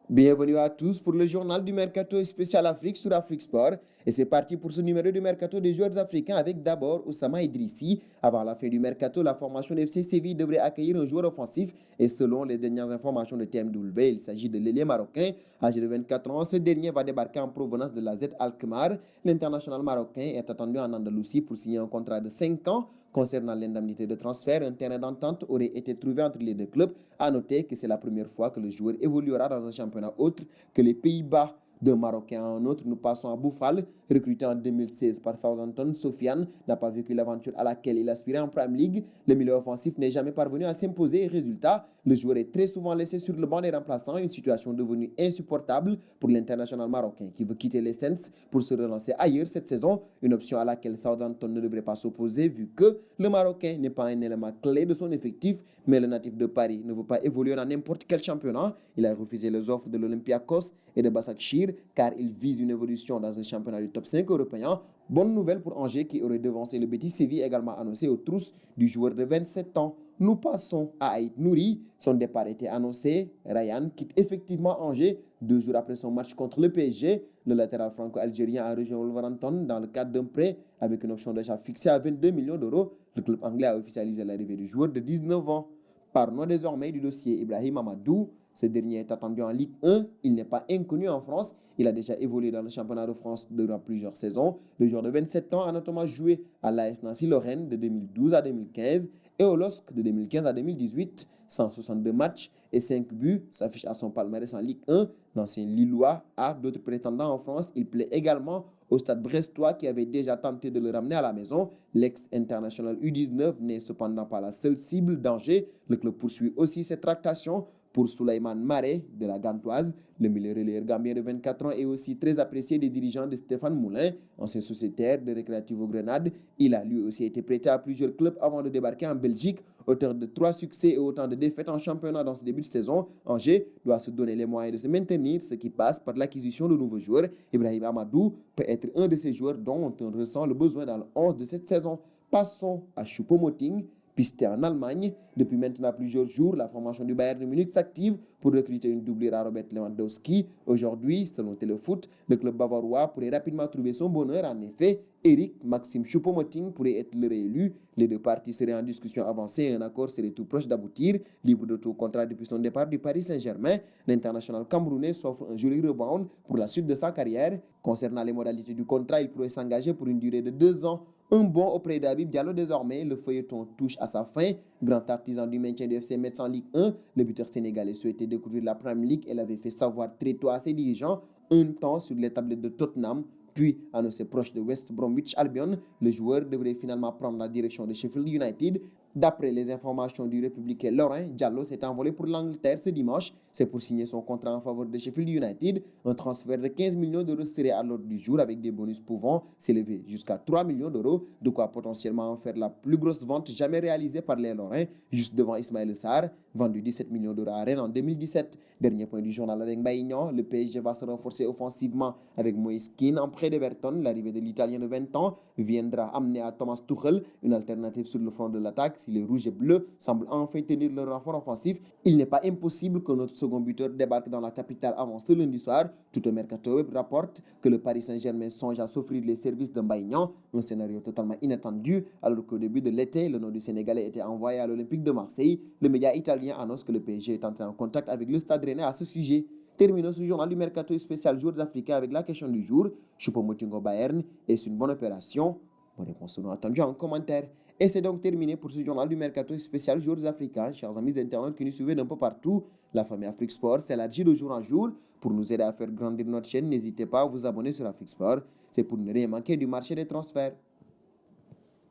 Bienvenue à tous pour le journal du Mercato spécial Afrique sur Afrique Sport. Et c'est parti pour ce numéro du Mercato des joueurs africains avec d'abord Oussama Idrissi. Avant la fin du Mercato, la formation de FC Séville devrait accueillir un joueur offensif. Et selon les dernières informations de TMW, il s'agit de l'ailier marocain. Âgé de 24 ans, ce dernier va débarquer en provenance de la Z Alkmaar. L'international marocain est attendu en Andalousie pour signer un contrat de 5 ans. Concernant l'indemnité de transfert, un terrain d'entente aurait été trouvé entre les deux clubs. À noter que c'est la première fois que le joueur évoluera dans un championnat autre que les Pays-Bas. D'un Marocain à un autre, nous passons à Bouffal, recruté en 2016 par Southampton. Sofiane n'a pas vécu l'aventure à laquelle il aspirait en Premier League. Le milieu offensif n'est jamais parvenu à s'imposer. Résultat, le joueur est très souvent laissé sur le banc des remplaçants, une situation devenue insupportable pour l'international marocain qui veut quitter les Saints pour se relancer ailleurs cette saison, une option à laquelle Southampton ne devrait pas s'opposer vu que le Marocain n'est pas un élément clé de son effectif, mais le natif de Paris ne veut pas évoluer dans n'importe quel championnat. Il a refusé les offres de l'Olympiakos et de Başakşehir car il vise une évolution dans un championnat du top 5 européen. Bonne nouvelle pour Angers qui aurait devancé le Betis Séville également annoncé aux trousses du joueur de 27 ans. Nous passons à Aït Nouri. Son départ était annoncé. Ryan quitte effectivement Angers 2 jours après son match contre le PSG. Le latéral franco-algérien a rejoint Wolverhampton dans le cadre d'un prêt avec une option d'achat fixée à 22 millions d'euros. Le club anglais a officialisé l'arrivée du joueur de 19 ans. Parlons désormais du dossier Ibrahim Amadou. Ce dernier est attendu en Ligue 1. Il n'est pas inconnu en France. Il a déjà évolué dans le championnat de France durant plusieurs saisons. Le joueur de 27 ans a notamment joué à l'AS Nancy-Lorraine de 2012 à 2015 et au LOSC de 2015 à 2018. 162 matchs et 5 buts s'affichent à son palmarès en Ligue 1. L'ancien Lillois a d'autres prétendants en France. Il plaît également au Stade brestois qui avait déjà tenté de le ramener à la maison. L'ex-international U19 n'est cependant pas la seule cible d'Angers. Le club poursuit aussi ses tractations pour Souleymane Maré de la Gantoise. Le milieu relayeur gambien de 24 ans est aussi très apprécié des dirigeants de Stéphane Moulin, ancien sociétaire de Recreativo Grenade. Il a lui aussi été prêté à plusieurs clubs avant de débarquer en Belgique. Auteur de 3 succès et autant de défaites en championnat dans ce début de saison, Angers doit se donner les moyens de se maintenir, ce qui passe par l'acquisition de nouveaux joueurs. Ibrahim Amadou peut être un de ces joueurs dont on ressent le besoin dans le 11 de cette saison. Passons à Choupo-Moting. Pisté en Allemagne. Depuis maintenant plusieurs jours, la formation du Bayern de Munich s'active pour recruter une doublure à Robert Lewandowski. Aujourd'hui, selon Téléfoot, le club bavarois pourrait rapidement trouver son bonheur. En effet, Eric Maxime Choupo-Moting pourrait être le réélu. Les deux parties seraient en discussion avancée et un accord serait tout proche d'aboutir. Libre de tout contrat depuis son départ du Paris Saint-Germain, l'international camerounais s'offre un joli rebound pour la suite de sa carrière. Concernant les modalités du contrat, il pourrait s'engager pour une durée de 2 ans. Un bon auprès d'Habib Diallo désormais, le feuilleton touche à sa fin. Grand artisan du maintien du FC Metz en Ligue 1, le buteur sénégalais souhaitait découvrir la Premier League et l'avait fait savoir très tôt à ses dirigeants, un temps sur les tablettes de Tottenham, puis annoncé proche de West Bromwich Albion. Le joueur devrait finalement prendre la direction de Sheffield United. D'après les informations du républicain Lorrain, Diallo s'est envolé pour l'Angleterre ce dimanche. C'est pour signer son contrat en faveur de Sheffield United. Un transfert de 15 millions d'euros serait à l'ordre du jour avec des bonus pouvant s'élever jusqu'à 3 millions d'euros. De quoi potentiellement en faire la plus grosse vente jamais réalisée par les Lorrains, juste devant Ismaël Sarr, vendu 17 millions d'euros à Rennes en 2017. Dernier point du journal avec Baïgnan, le PSG va se renforcer offensivement avec Moïse Kean en prêt d'Everton. L'arrivée de l'Italien de 20 ans viendra amener à Thomas Tuchel une alternative sur le front de l'attaque. Si les rouges et bleus semblent enfin tenir leur renfort offensif, il n'est pas impossible que notre second buteur débarque dans la capitale avant ce lundi soir. Tout un mercato web rapporte que le Paris Saint-Germain songe à s'offrir les services de Baïgnan, un scénario totalement inattendu alors qu'au début de l'été, le nom du Sénégalais était envoyé à l'Olympique de Marseille. Le média italien annonce que le PSG est entré en contact avec le Stade Rennais à ce sujet. Terminons ce journal du mercato spécial joueurs africains avec la question du jour. Choupo-Moting au Bayern, est-ce une bonne opération? Vos réponses seront attendues en commentaire. Et c'est donc terminé pour ce journal du mercato spécial joueurs africains. Chers amis internautes qui nous suivent d'un peu partout, la famille Afrique Sport s'élargit de jour en jour. Pour nous aider à faire grandir notre chaîne, n'hésitez pas à vous abonner sur Afrique Sport. C'est pour ne rien manquer du marché des transferts.